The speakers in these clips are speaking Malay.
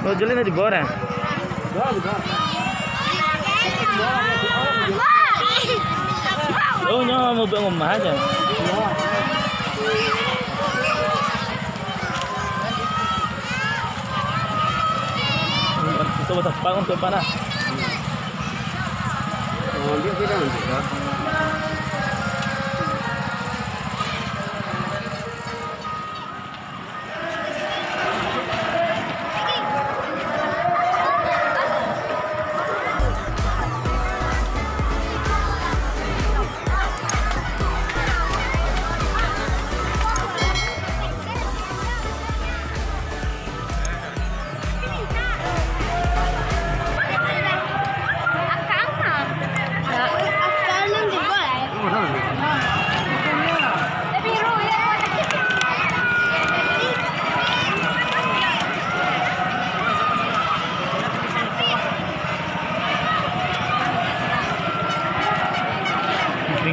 Oh, jualnya di bawah dah. Oh, nyawa mau buat rumah aja. Kita buat apa untuk apa dah? Oh, dia tidak juga.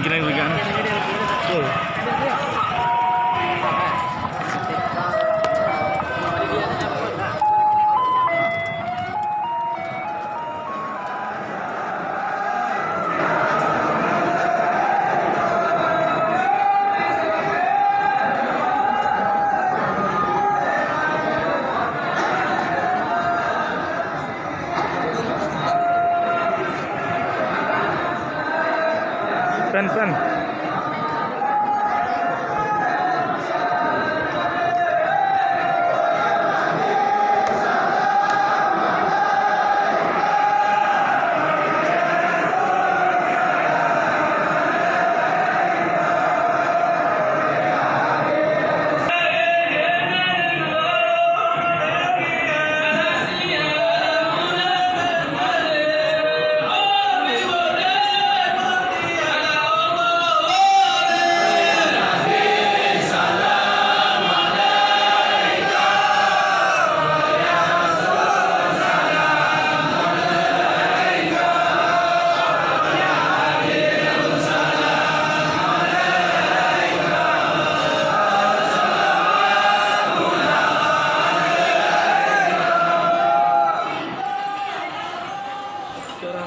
Kira juga. Tuh. Pen.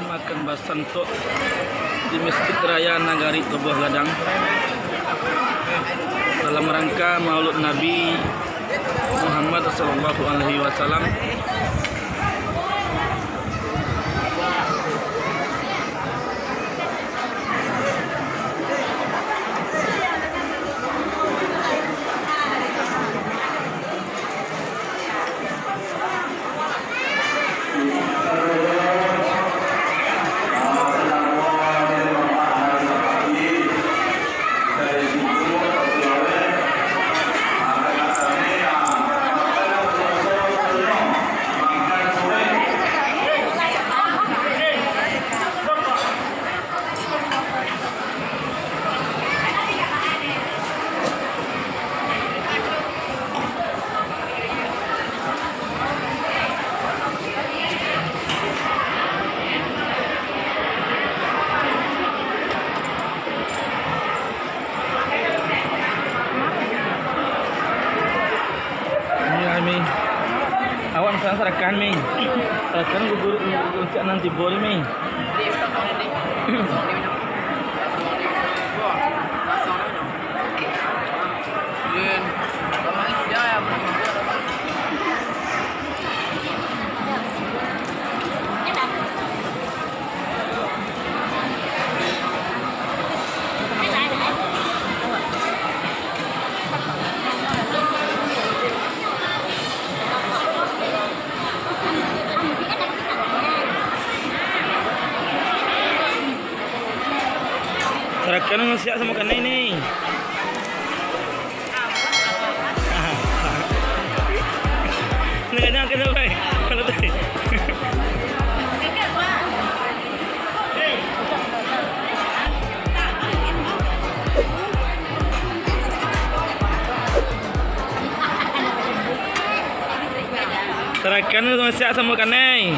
Makan basanto di Masjid Raya Nagari Tobuh Gadang dalam rangka Maulud Nabi Muhammad SAW. Awak nak sarakan ming. Sarakan guru untuk nanti boleh ming. Sarakan nggak siap sama kanai ni. Jangan kena baik. Kalau tu. Sarakan nggak siap sama kanai.